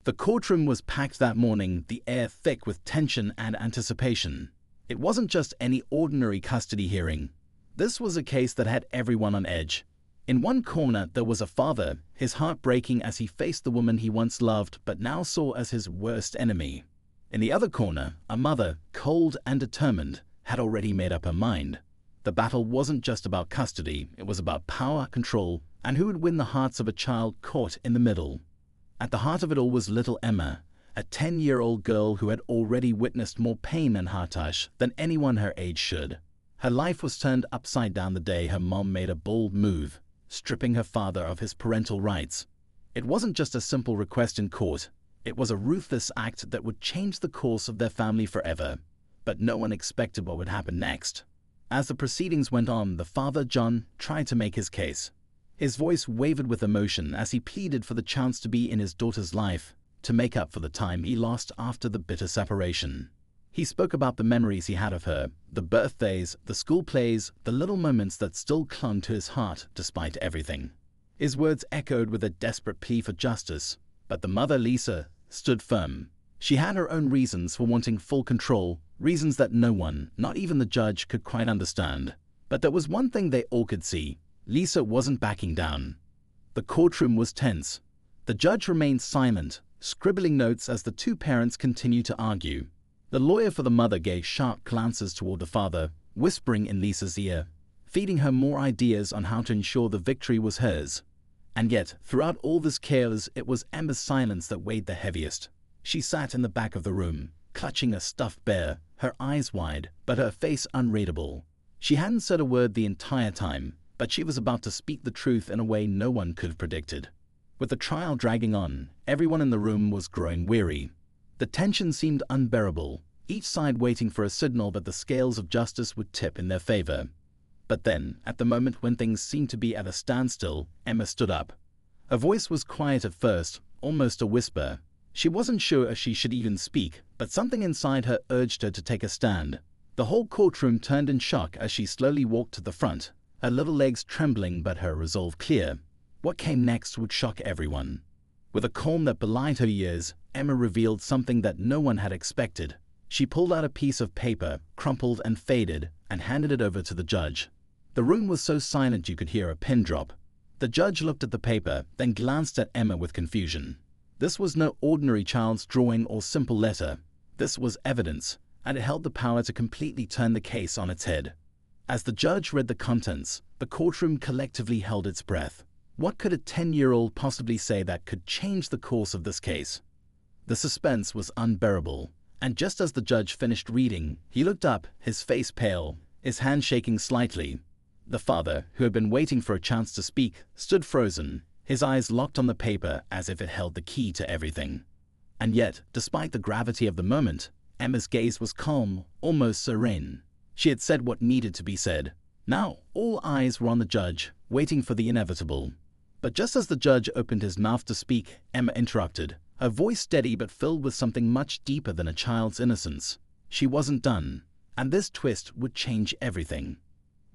The courtroom was packed that morning, the air thick with tension and anticipation. It wasn't just any ordinary custody hearing. This was a case that had everyone on edge. In one corner, there was a father, his heart breaking as he faced the woman he once loved but now saw as his worst enemy. In the other corner, a mother, cold and determined, had already made up her mind. The battle wasn't just about custody, it was about power, control, and who would win the hearts of a child caught in the middle. At the heart of it all was little Emma, a 10-year-old girl who had already witnessed more pain and heartache than anyone her age should. Her life was turned upside down the day her mom made a bold move, stripping her father of his parental rights. It wasn't just a simple request in court, it was a ruthless act that would change the course of their family forever. But no one expected what would happen next. As the proceedings went on, the father, John, tried to make his case. His voice wavered with emotion as he pleaded for the chance to be in his daughter's life, to make up for the time he lost after the bitter separation. He spoke about the memories he had of her, the birthdays, the school plays, the little moments that still clung to his heart despite everything. His words echoed with a desperate plea for justice, but the mother, Lisa, stood firm. She had her own reasons for wanting full control, reasons that no one, not even the judge, could quite understand. But there was one thing they all could see. Lisa wasn't backing down. The courtroom was tense. The judge remained silent, scribbling notes as the two parents continued to argue. The lawyer for the mother gave sharp glances toward the father, whispering in Lisa's ear, feeding her more ideas on how to ensure the victory was hers. And yet, throughout all this chaos, it was Emma's silence that weighed the heaviest. She sat in the back of the room, clutching a stuffed bear, her eyes wide, but her face unreadable. She hadn't said a word the entire time, but she was about to speak the truth in a way no one could have predicted. With the trial dragging on, everyone in the room was growing weary. The tension seemed unbearable, each side waiting for a signal that the scales of justice would tip in their favor. But then, at the moment when things seemed to be at a standstill, Emma stood up. Her voice was quiet at first, almost a whisper. She wasn't sure if she should even speak, but something inside her urged her to take a stand. The whole courtroom turned in shock as she slowly walked to the front, her little legs trembling but her resolve clear. What came next would shock everyone. With a calm that belied her years, Emma revealed something that no one had expected. She pulled out a piece of paper, crumpled and faded, and handed it over to the judge. The room was so silent you could hear a pin drop. The judge looked at the paper, then glanced at Emma with confusion. This was no ordinary child's drawing or simple letter. This was evidence, and it held the power to completely turn the case on its head. As the judge read the contents, the courtroom collectively held its breath. What could a 10-year-old possibly say that could change the course of this case? The suspense was unbearable, and just as the judge finished reading, he looked up, his face pale, his hand shaking slightly. The father, who had been waiting for a chance to speak, stood frozen, his eyes locked on the paper as if it held the key to everything. And yet, despite the gravity of the moment, Emma's gaze was calm, almost serene. She had said what needed to be said. Now, all eyes were on the judge, waiting for the inevitable. But just as the judge opened his mouth to speak, Emma interrupted, her voice steady but filled with something much deeper than a child's innocence. She wasn't done, and this twist would change everything.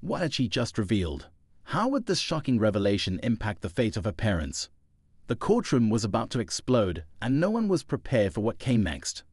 What had she just revealed? How would this shocking revelation impact the fate of her parents? The courtroom was about to explode, and no one was prepared for what came next.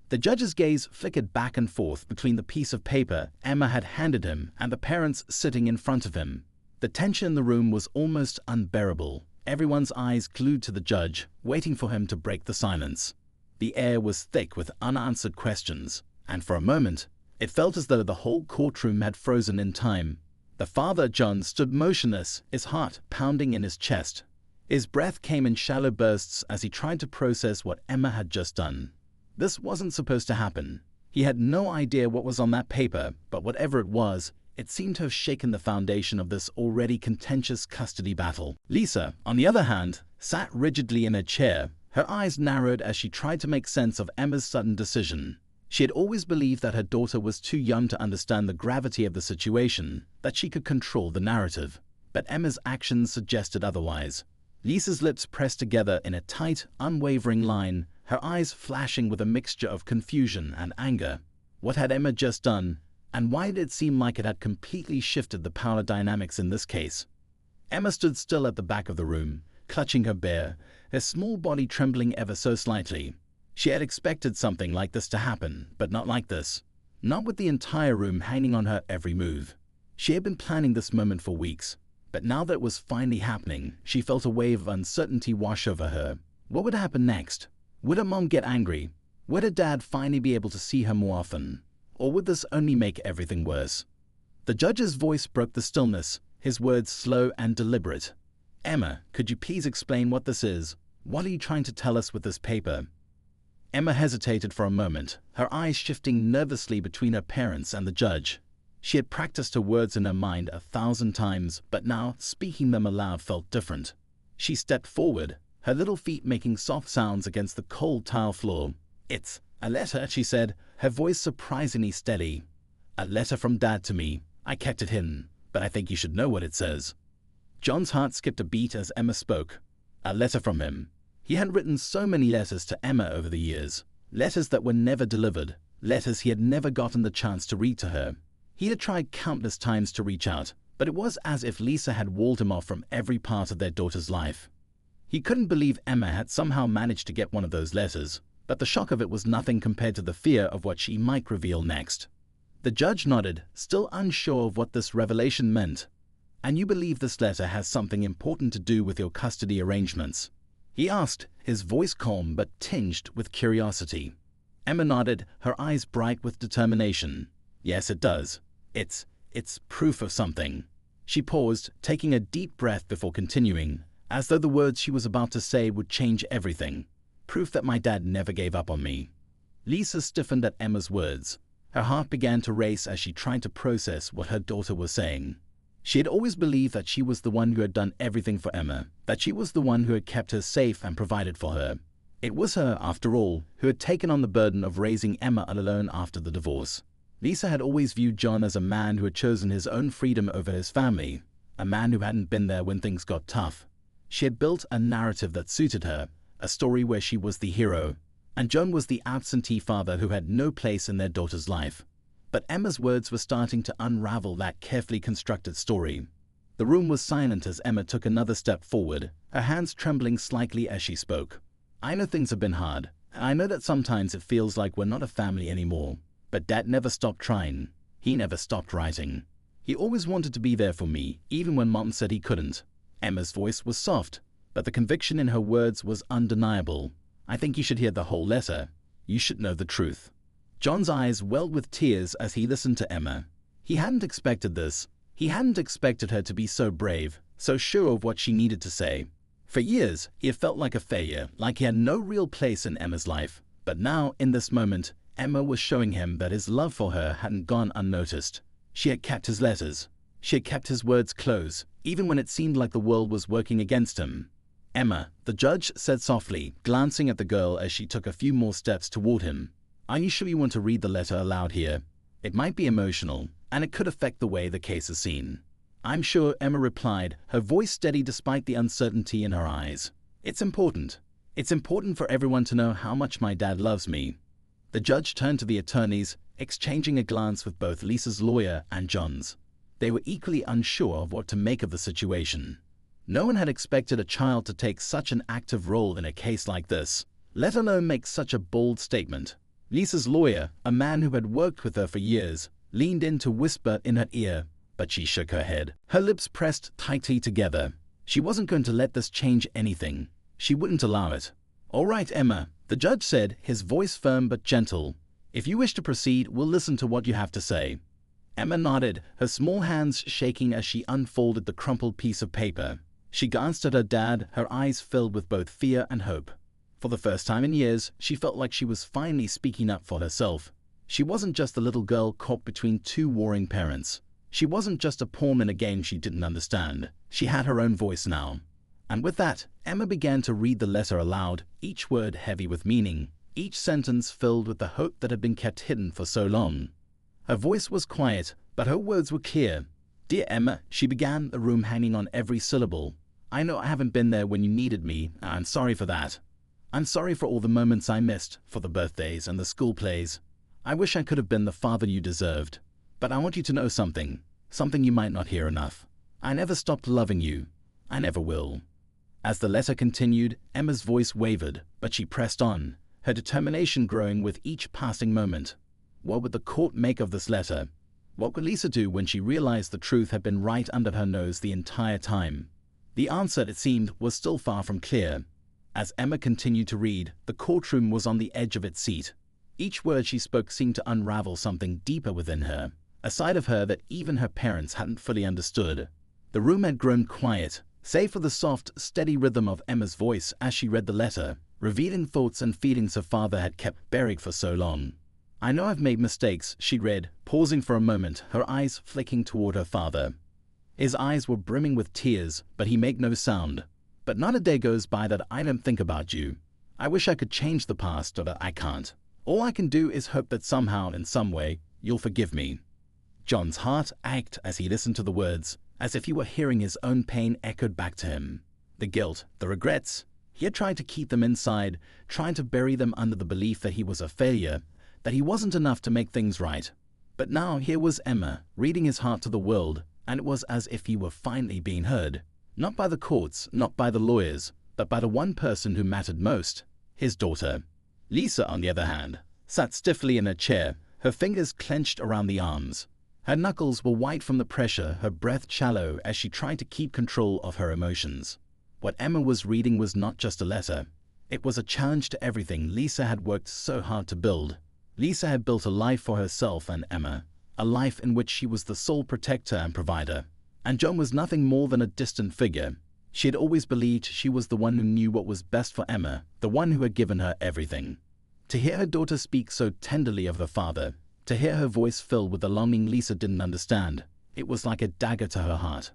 The judge's gaze flickered back and forth between the piece of paper Emma had handed him and the parents sitting in front of him. The tension in the room was almost unbearable, everyone's eyes glued to the judge, waiting for him to break the silence. The air was thick with unanswered questions, and for a moment, it felt as though the whole courtroom had frozen in time. The father, John, stood motionless, his heart pounding in his chest. His breath came in shallow bursts as he tried to process what Emma had just done. This wasn't supposed to happen. He had no idea what was on that paper, but whatever it was, it seemed to have shaken the foundation of this already contentious custody battle. Lisa, on the other hand, sat rigidly in her chair, her eyes narrowed as she tried to make sense of Emma's sudden decision. She had always believed that her daughter was too young to understand the gravity of the situation, that she could control the narrative. But Emma's actions suggested otherwise. Lisa's lips pressed together in a tight, unwavering line, her eyes flashing with a mixture of confusion and anger. What had Emma just done, and why did it seem like it had completely shifted the power dynamics in this case? Emma stood still at the back of the room, clutching her bear her small body trembling ever so slightly. She had expected something like this to happen, but not like this. Not with the entire room hanging on her every move. She had been planning this moment for weeks, but now that it was finally happening, she felt a wave of uncertainty wash over her. What would happen next? Would her mom get angry? Would her dad finally be able to see her more often? Or would this only make everything worse? The judge's voice broke the stillness, his words slow and deliberate. "Emma, could you please explain what this is? What are you trying to tell us with this paper?" Emma hesitated for a moment, her eyes shifting nervously between her parents and the judge. She had practiced her words in her mind 1,000 times, but now speaking them aloud felt different. She stepped forward, her little feet making soft sounds against the cold tile floor. "It's a letter," she said, her voice surprisingly steady. "A letter from Dad to me. I kept it hidden, but I think you should know what it says." John's heart skipped a beat as Emma spoke. A letter from him. He had written so many letters to Emma over the years. Letters that were never delivered. Letters he had never gotten the chance to read to her. He had tried countless times to reach out, but it was as if Lisa had walled him off from every part of their daughter's life. He couldn't believe Emma had somehow managed to get one of those letters, but the shock of it was nothing compared to the fear of what she might reveal next. The judge nodded, still unsure of what this revelation meant. "And you believe this letter has something important to do with your custody arrangements?" he asked, his voice calm but tinged with curiosity. Emma nodded, her eyes bright with determination. "Yes, it does. It's proof of something." She paused, taking a deep breath before continuing, as though the words she was about to say would change everything. "Proof that my dad never gave up on me." Lisa stiffened at Emma's words. Her heart began to race as she tried to process what her daughter was saying. She had always believed that she was the one who had done everything for Emma, that she was the one who had kept her safe and provided for her. It was her, after all, who had taken on the burden of raising Emma alone after the divorce. Lisa had always viewed John as a man who had chosen his own freedom over his family, a man who hadn't been there when things got tough. She had built a narrative that suited her, a story where she was the hero, and John was the absentee father who had no place in their daughter's life. But Emma's words were starting to unravel that carefully constructed story. The room was silent as Emma took another step forward, her hands trembling slightly as she spoke. "I know things have been hard, and I know that sometimes it feels like we're not a family anymore. But Dad never stopped trying. He never stopped writing. He always wanted to be there for me, even when Mom said he couldn't." Emma's voice was soft, but the conviction in her words was undeniable. "I think you should hear the whole letter. You should know the truth." John's eyes welled with tears as he listened to Emma. He hadn't expected this. He hadn't expected her to be so brave, so sure of what she needed to say. For years, he had felt like a failure, like he had no real place in Emma's life. But now, in this moment, Emma was showing him that his love for her hadn't gone unnoticed. She had kept his letters. She had kept his words close, even when it seemed like the world was working against him. "Emma," the judge said softly, glancing at the girl as she took a few more steps toward him. "Are you sure you want to read the letter aloud here? It might be emotional, and it could affect the way the case is seen." "I'm sure," Emma replied, her voice steady despite the uncertainty in her eyes. "It's important. It's important for everyone to know how much my dad loves me." The judge turned to the attorneys, exchanging a glance with both Lisa's lawyer and John's. They were equally unsure of what to make of the situation. No one had expected a child to take such an active role in a case like this, let alone make such a bold statement. Lisa's lawyer, a man who had worked with her for years, leaned in to whisper in her ear, but she shook her head. Her lips pressed tightly together. She wasn't going to let this change anything. She wouldn't allow it. "All right, Emma," the judge said, his voice firm but gentle. "If you wish to proceed, we'll listen to what you have to say." Emma nodded, her small hands shaking as she unfolded the crumpled piece of paper. She glanced at her dad, her eyes filled with both fear and hope. For the first time in years, she felt like she was finally speaking up for herself. She wasn't just a little girl caught between two warring parents. She wasn't just a pawn in a game she didn't understand. She had her own voice now. And with that, Emma began to read the letter aloud, each word heavy with meaning, each sentence filled with the hope that had been kept hidden for so long. Her voice was quiet, but her words were clear. "Dear Emma," she began, the room hanging on every syllable. "I know I haven't been there when you needed me, and I'm sorry for that. I'm sorry for all the moments I missed, for the birthdays and the school plays. I wish I could have been the father you deserved. But I want you to know something you might not hear enough. I never stopped loving you. I never will." As the letter continued, Emma's voice wavered, but she pressed on, her determination growing with each passing moment. What would the court make of this letter? What would Lisa do when she realized the truth had been right under her nose the entire time? The answer, it seemed, was still far from clear. As Emma continued to read, the courtroom was on the edge of its seat. Each word she spoke seemed to unravel something deeper within her, a side of her that even her parents hadn't fully understood. The room had grown quiet, save for the soft, steady rhythm of Emma's voice as she read the letter, revealing thoughts and feelings her father had kept buried for so long. "I know I've made mistakes," she read, pausing for a moment, her eyes flicking toward her father. His eyes were brimming with tears, but he made no sound. "But not a day goes by that I don't think about you. I wish I could change the past, but I can't. All I can do is hope that somehow, in some way, you'll forgive me." John's heart ached as he listened to the words, as if he were hearing his own pain echoed back to him. The guilt, the regrets. He had tried to keep them inside, trying to bury them under the belief that he was a failure, that he wasn't enough to make things right. But now here was Emma, reading his heart to the world, and it was as if he were finally being heard. Not by the courts, not by the lawyers, but by the one person who mattered most, his daughter. Lisa, on the other hand, sat stiffly in her chair, her fingers clenched around the arms. Her knuckles were white from the pressure, her breath shallow as she tried to keep control of her emotions. What Emma was reading was not just a letter. It was a challenge to everything Lisa had worked so hard to build. Lisa had built a life for herself and Emma, a life in which she was the sole protector and provider. And John was nothing more than a distant figure. She had always believed she was the one who knew what was best for Emma, the one who had given her everything. To hear her daughter speak so tenderly of her father, to hear her voice filled with a longing Lisa didn't understand, it was like a dagger to her heart.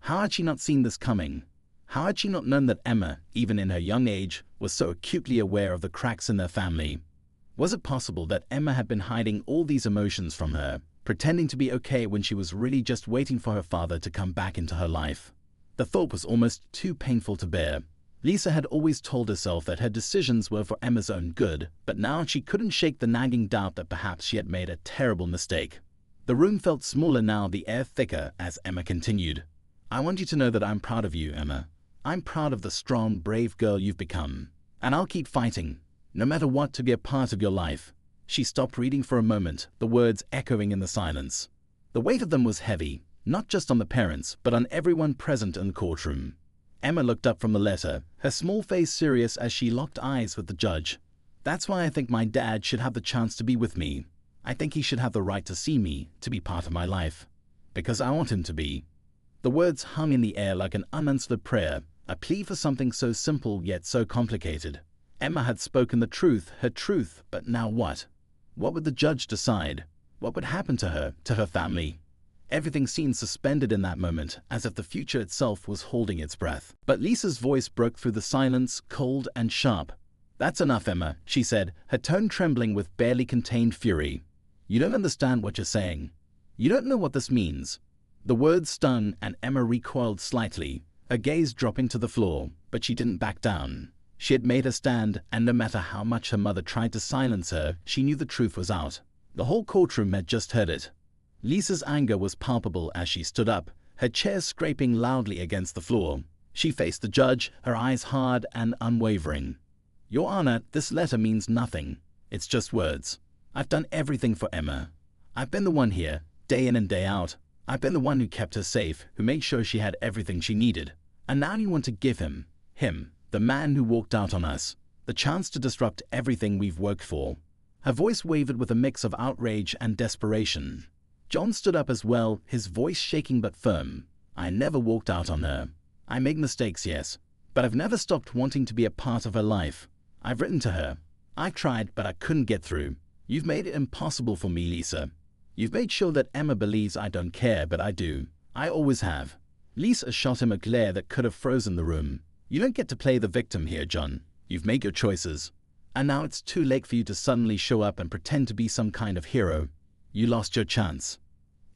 How had she not seen this coming? How had she not known that Emma, even in her young age, was so acutely aware of the cracks in their family? Was it possible that Emma had been hiding all these emotions from her, pretending to be okay when she was really just waiting for her father to come back into her life? The thought was almost too painful to bear. Lisa had always told herself that her decisions were for Emma's own good, but now she couldn't shake the nagging doubt that perhaps she had made a terrible mistake. The room felt smaller now, the air thicker, as Emma continued. "I want you to know that I'm proud of you, Emma. I'm proud of the strong, brave girl you've become. And I'll keep fighting, no matter what, to be a part of your life." She stopped reading for a moment, the words echoing in the silence. The weight of them was heavy, not just on the parents, but on everyone present in the courtroom. Emma looked up from the letter, her small face serious as she locked eyes with the judge. "That's why I think my dad should have the chance to be with me. I think he should have the right to see me, to be part of my life. Because I want him to be." The words hung in the air like an unanswered prayer, a plea for something so simple yet so complicated. Emma had spoken the truth, her truth, but now what? What would the judge decide? What would happen to her, to her family? Everything seemed suspended in that moment, as if the future itself was holding its breath. But Lisa's voice broke through the silence, cold and sharp. "That's enough, Emma," she said, her tone trembling with barely contained fury. "You don't understand what you're saying. You don't know what this means." The words stung, and Emma recoiled slightly, her gaze dropping to the floor, but she didn't back down. She had made her stand, and no matter how much her mother tried to silence her, she knew the truth was out. The whole courtroom had just heard it. Lisa's anger was palpable as she stood up, her chair scraping loudly against the floor. She faced the judge, her eyes hard and unwavering. "Your Honor, this letter means nothing. It's just words. I've done everything for Emma. I've been the one here, day in and day out. I've been the one who kept her safe, who made sure she had everything she needed. And now you want to give him, the man who walked out on us, the chance to disrupt everything we've worked for." Her voice wavered with a mix of outrage and desperation. John stood up as well, his voice shaking but firm. "I never walked out on her. I make mistakes, yes, but I've never stopped wanting to be a part of her life. I've written to her. I've tried, but I couldn't get through. You've made it impossible for me, Lisa. You've made sure that Emma believes I don't care, but I do. I always have." Lisa shot him a glare that could have frozen the room. "You don't get to play the victim here, John. You've made your choices. And now it's too late for you to suddenly show up and pretend to be some kind of hero. You lost your chance."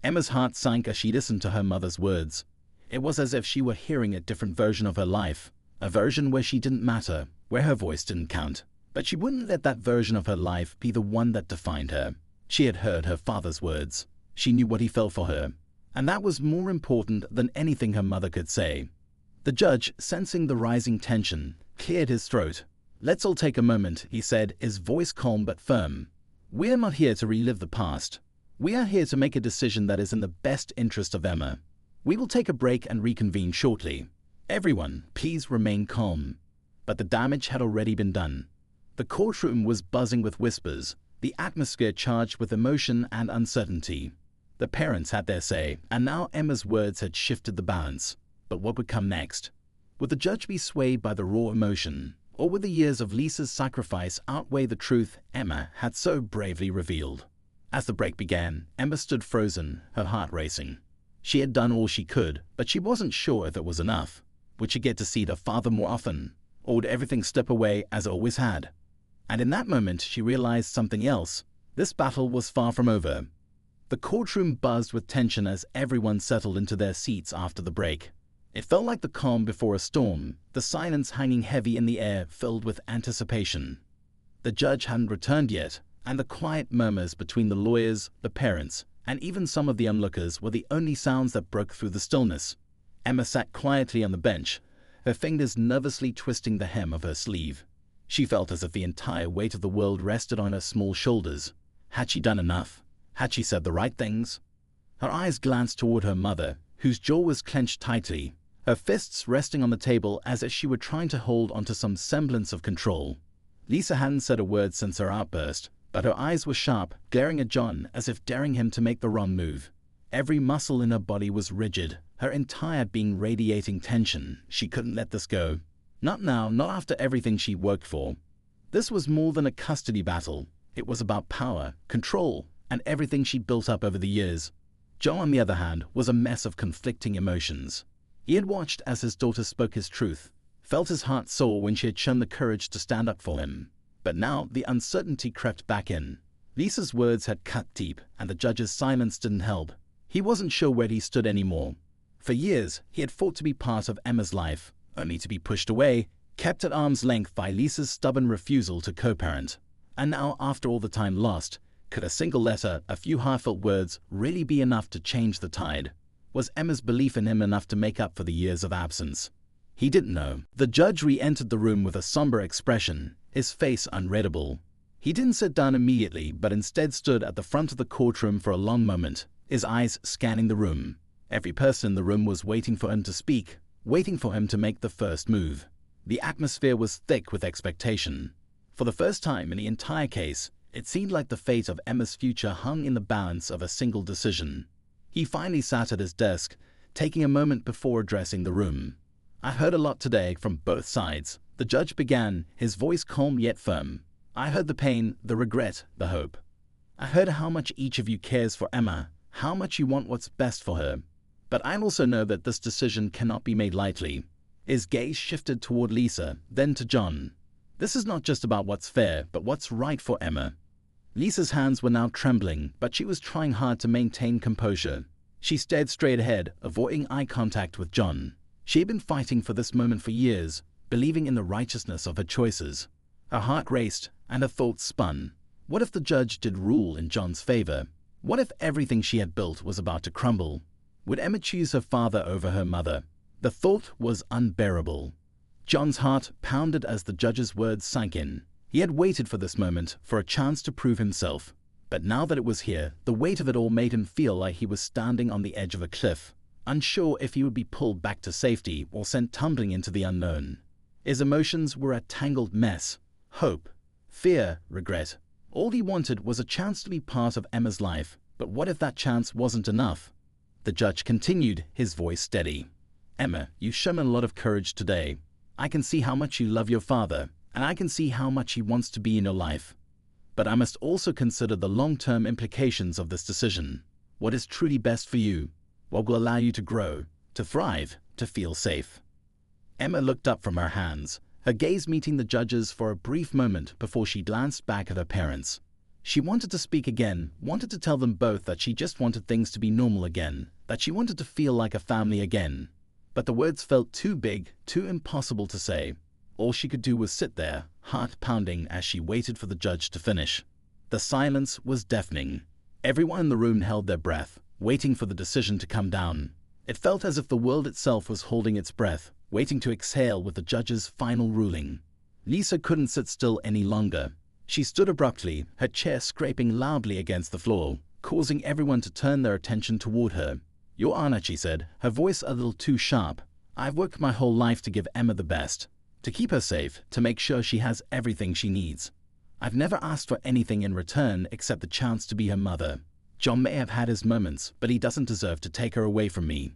Emma's heart sank as she listened to her mother's words. It was as if she were hearing a different version of her life, a version where she didn't matter, where her voice didn't count. But she wouldn't let that version of her life be the one that defined her. She had heard her father's words. She knew what he felt for her. And that was more important than anything her mother could say. The judge, sensing the rising tension, cleared his throat. "Let's all take a moment," he said, his voice calm but firm. "We are not here to relive the past. We are here to make a decision that is in the best interest of Emma. We will take a break and reconvene shortly. Everyone, please remain calm." But the damage had already been done. The courtroom was buzzing with whispers, the atmosphere charged with emotion and uncertainty. The parents had their say, and now Emma's words had shifted the balance. But what would come next? Would the judge be swayed by the raw emotion, or would the years of Lisa's sacrifice outweigh the truth Emma had so bravely revealed? As the break began, Emma stood frozen, her heart racing. She had done all she could, but she wasn't sure if it was enough. Would she get to see the father more often, or would everything slip away as it always had? And in that moment, she realized something else. This battle was far from over. The courtroom buzzed with tension as everyone settled into their seats after the break. It felt like the calm before a storm, the silence hanging heavy in the air filled with anticipation. The judge hadn't returned yet, and the quiet murmurs between the lawyers, the parents, and even some of the onlookers were the only sounds that broke through the stillness. Emma sat quietly on the bench, her fingers nervously twisting the hem of her sleeve. She felt as if the entire weight of the world rested on her small shoulders. Had she done enough? Had she said the right things? Her eyes glanced toward her mother, whose jaw was clenched tightly, her fists resting on the table as if she were trying to hold onto some semblance of control. Lisa hadn't said a word since her outburst, but her eyes were sharp, glaring at John as if daring him to make the wrong move. Every muscle in her body was rigid, her entire being radiating tension. She couldn't let this go. Not now, not after everything she worked for. This was more than a custody battle. It was about power, control, and everything she built up over the years. Joe, on the other hand, was a mess of conflicting emotions. He had watched as his daughter spoke his truth, felt his heart soar when she had shown the courage to stand up for him. But now the uncertainty crept back in. Lisa's words had cut deep, and the judge's silence didn't help. He wasn't sure where he stood anymore. For years, he had fought to be part of Emma's life, only to be pushed away, kept at arm's length by Lisa's stubborn refusal to co-parent. And now, after all the time lost, could a single letter, a few heartfelt words, really be enough to change the tide? Was Emma's belief in him enough to make up for the years of absence? He didn't know. The judge re-entered the room with a somber expression, his face unreadable. He didn't sit down immediately, but instead stood at the front of the courtroom for a long moment, his eyes scanning the room. Every person in the room was waiting for him to speak, waiting for him to make the first move. The atmosphere was thick with expectation. For the first time in the entire case, it seemed like the fate of Emma's future hung in the balance of a single decision. He finally sat at his desk, taking a moment before addressing the room. "I heard a lot today from both sides," the judge began, his voice calm yet firm. "I heard the pain, the regret, the hope. I heard how much each of you cares for Emma, how much you want what's best for her. But I also know that this decision cannot be made lightly." His gaze shifted toward Lisa, then to John. "This is not just about what's fair, but what's right for Emma." Lisa's hands were now trembling, but she was trying hard to maintain composure. She stared straight ahead, avoiding eye contact with John. She had been fighting for this moment for years, believing in the righteousness of her choices. Her heart raced, and her thoughts spun. What if the judge did rule in John's favor? What if everything she had built was about to crumble? Would Emma choose her father over her mother? The thought was unbearable. John's heart pounded as the judge's words sank in. He had waited for this moment, for a chance to prove himself. But now that it was here, the weight of it all made him feel like he was standing on the edge of a cliff, unsure if he would be pulled back to safety or sent tumbling into the unknown. His emotions were a tangled mess. Hope, fear, regret. All he wanted was a chance to be part of Emma's life. But what if that chance wasn't enough? The judge continued, his voice steady. "Emma, you've shown a lot of courage today. I can see how much you love your father, and I can see how much he wants to be in your life. But I must also consider the long-term implications of this decision. What is truly best for you? What will allow you to grow, to thrive, to feel safe?" Emma looked up from her hands, her gaze meeting the judge's for a brief moment before she glanced back at her parents. She wanted to speak again, wanted to tell them both that she just wanted things to be normal again, that she wanted to feel like a family again. But the words felt too big, too impossible to say. All she could do was sit there, heart pounding as she waited for the judge to finish. The silence was deafening. Everyone in the room held their breath, waiting for the decision to come down. It felt as if the world itself was holding its breath, waiting to exhale with the judge's final ruling. Lisa couldn't sit still any longer. She stood abruptly, her chair scraping loudly against the floor, causing everyone to turn their attention toward her. "Your Honor," she said, her voice a little too sharp, "I've worked my whole life to give Emma the best, to keep her safe, to make sure she has everything she needs. I've never asked for anything in return except the chance to be her mother. John may have had his moments, but he doesn't deserve to take her away from me.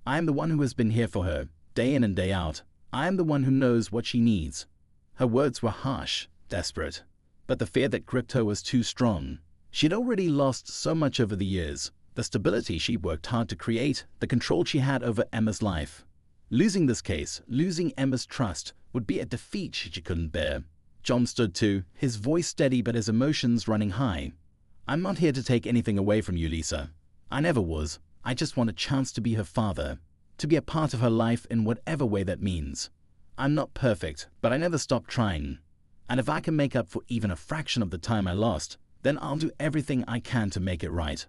I am the one who has been here for her, day in and day out. I am the one who knows what she needs." Her words were harsh, desperate, but the fear that gripped her was too strong. She had already lost so much over the years, the stability she worked hard to create, the control she had over Emma's life. Losing this case, losing Emma's trust, would be a defeat she couldn't bear. John stood too, his voice steady but his emotions running high. "I'm not here to take anything away from you, Lisa. I never was. I just want a chance to be her father, to be a part of her life in whatever way that means. I'm not perfect, but I never stopped trying. And if I can make up for even a fraction of the time I lost, then I'll do everything I can to make it right."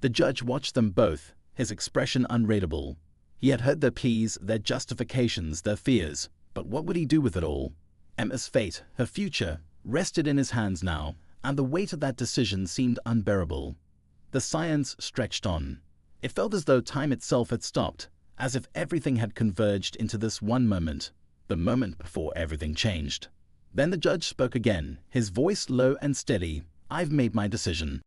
The judge watched them both, his expression unreadable. He had heard their pleas, their justifications, their fears, but what would he do with it all? Emma's fate, her future, rested in his hands now, and the weight of that decision seemed unbearable. The silence stretched on. It felt as though time itself had stopped, as if everything had converged into this one moment, the moment before everything changed. Then the judge spoke again, his voice low and steady. "I've made my decision.